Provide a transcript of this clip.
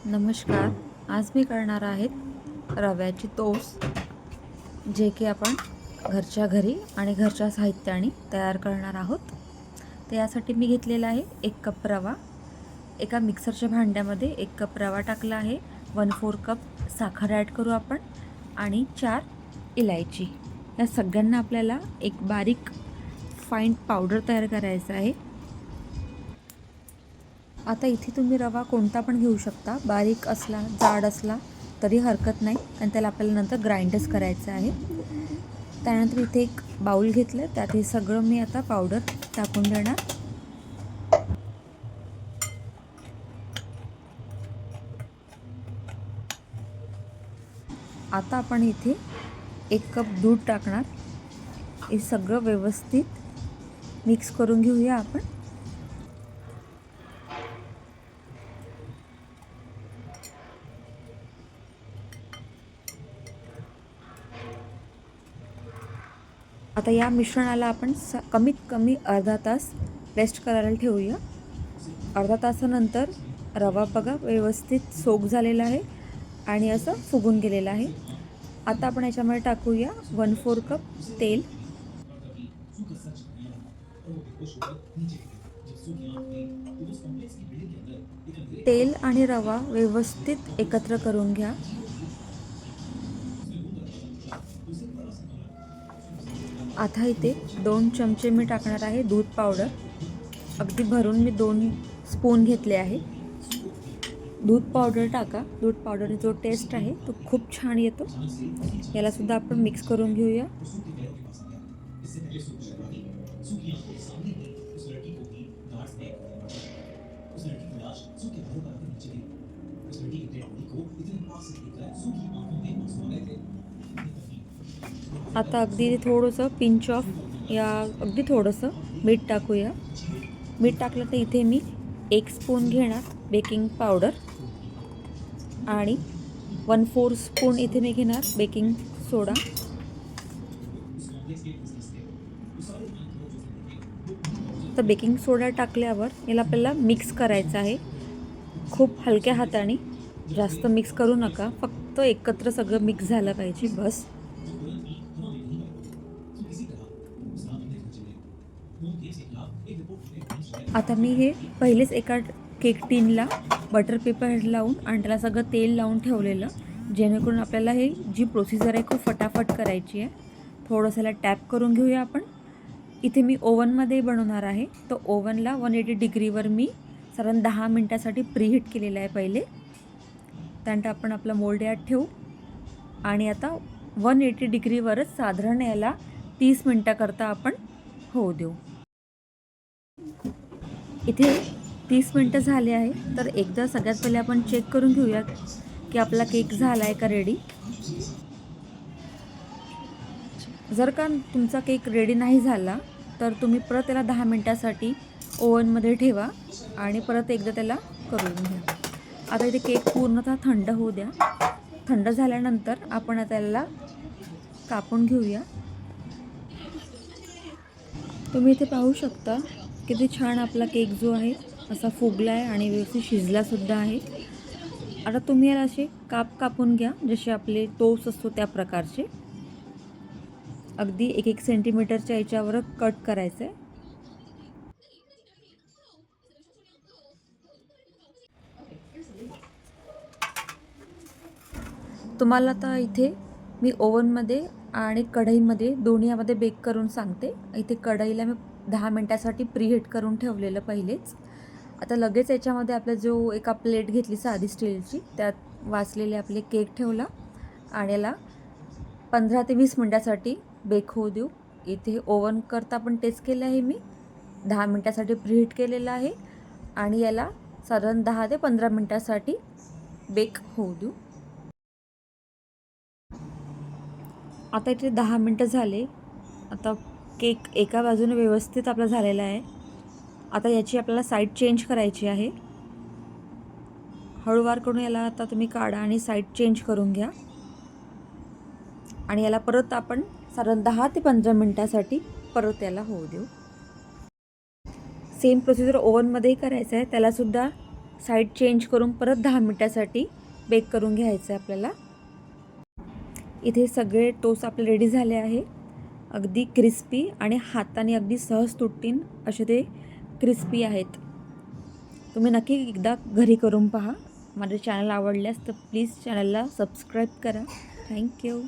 नमस्कार. आज मी करणार आहेत रव्याची टोस्ट, जे की आपण घरच्या घरी आणि घरच्या साहित्याने तयार करणार आहोत. तर यासाठी मी घेतलेला आहे 1 कप रवा. एका मिक्सरच्या भांड्यामध्ये 1 कप रवा टाकला आहे. 1/4 कप साखर ॲड करू आपण आणि 4 इलायची. या सगळ्यांना आपल्याला एक बारीक फाईन पावडर तयार करायचं आहे. आता इथे तुम्ही रवा कोणता पण घेऊ शकता, बारीक असला जाड असला तरी हरकत नाही, आणि त्याला आपल्याला नंतर ग्राइंडच करायचं आहे. त्यानंतर इथे एक बाउल घेतलं, त्यात हे सगळं मी आता पावडर टाकून देणार. आता आपण इथे 1 कप दूध टाकणार. हे सगळं व्यवस्थित मिक्स करून घेऊया आपण. आता या मिश्रणाला आपण कमीत कमी अर्धा तास रेस्ट करायला ठेवूया. अर्धा तासानंतर रवा बघा व्यवस्थित सोक झालेला आहे आणि असं फुगून गेलेलं आहे. आता आपण याच्यामध्ये टाकूया 1/4 कप तेल. तेल आणि रवा व्यवस्थित एकत्र करून घ्या. आता इथे 2 चमचे मी टाकणार आहे दूध पावडर. अगदी भरून मी 2 स्पून घेतले आहे. दूध पावडर टाका. दूध पावडरने जो टेस्ट आहे तो खूप छान येतो. याला सुद्धा आपण मिक्स करून घेऊया. आता अगदी थोडंसं पिंच ऑफ या अगदी थोडंसं मीठ टाकूया. मीठ टाकलं तर इथे मी 1 स्पून घेणार बेकिंग पावडर आणि 1/4 स्पून इथे मी घेणार बेकिंग सोडा. तर बेकिंग सोडा टाकल्यावर याला आपल्याला मिक्स करायचं आहे. खूप हलक्या हाताने, जास्त मिक्स करू नका, फक्त एकत्र सगळं मिक्स झालं पाहिजे बस. आता मी हे पहिलेच एका केक टिनला बटर पेपर लावून आणि त्याला सगळं तेल लावून ठेवलेलं, जेणेकरून आपल्याला हे जी प्रोसिजर आहे खूप फटाफट करायची आहे. थोडंसं टॅप करून घेऊया आपण. इथे मी ओव्हनमध्ये बनवणार आहे, तर ओव्हनला 180 डिग्रीवर मी साधारण 10 मिनटासाठी प्रीहीट केलेलं आहे पहिले. त्यानंतर आपण आपला मोल्ड यात ठेवू आणि आता 180 डिग्रीवरच साधारण याला 30 मिनटाकरता आपण होऊ देऊ. इथे 30 मिनटं झाले आहे. तर एकदा सगळ्यात पहिले आपण चेक करून घेऊया की आपला केक झाला आहे का रेडी. जर का तुमचा केक रेडी नाही झाला तर तुम्ही परत त्याला 10 मिनटासाठी ओव्हनमध्ये ठेवा आणि परत एकदा त्याला करून घ्या. आता इथे केक पूर्णतः थंड होऊ द्या. थंड झाल्यानंतर आपण त्याला कापून घेऊया. तुम्ही इथे पाहू शकता किती छान आपला केक जो आहे असा फुगला आहे आणि व्यवस्थित शिजलासुद्धा आहे. आता तुम्ही याला असे काप कापून घ्या, जसे आपले टोस्ट असतो त्या प्रकारचे. अगदी 1-1 सेंटीमीटरच्या याच्यावर कट करायचं आहे. तुम्हाला आता इथे मी ओव्हनमध्ये आणि कढईमध्ये दोन्हीमध्ये बेक करून सांगते. इथे कढईला मी 10 मिनटासाठी प्रीहीट करून ठेवलेलं पहिलेच. आता लगेच याच्यामध्ये आपला जो एका प्लेट घेतली साधी स्टीलची, त्यात वाचलेले आपले केक ठेवला आणि याला 15 ते 20 मिनटासाठी बेक होऊ देऊ. इथे ओव्हन करता पण टेस्ट केलं आहे मी. 10 मिनटासाठी प्रीहीट केलेलं आहे आणि याला साधारण 10 ते 15 मिनटासाठी बेक होऊ देऊ. आता इथे 10 मिनटं झाले. आता केक एका बाजूने व्यवस्थित आपला झालेला आहे. आता याची आपल्याला साईड चेंज करायची आहे. हळूवार करून याला आता तुम्ही काढा आणि साईड चेंज करून घ्या आणि याला परत आपण साधारण 10 ते 15 मिनटासाठी परत याला होऊ देऊ. सेम प्रोसिजर ओव्हनमध्येही करायचं आहे. त्यालासुद्धा साईड चेंज करून परत 10 मिनटासाठी बेक करून घ्यायचं आहे आपल्याला. इथे सगळे टोस्ट आपले रेडी झाले आहे. अगदी क्रिस्पी आणि हाताने अगदी सहज तुटतील असे ते क्रिस्पी आहेत. तुम्ही नक्की एकदा घरी करून पहा. माझे चॅनल आवडल्यास तर प्लीज चॅनलला सबस्क्राईब करा. थँक्यू.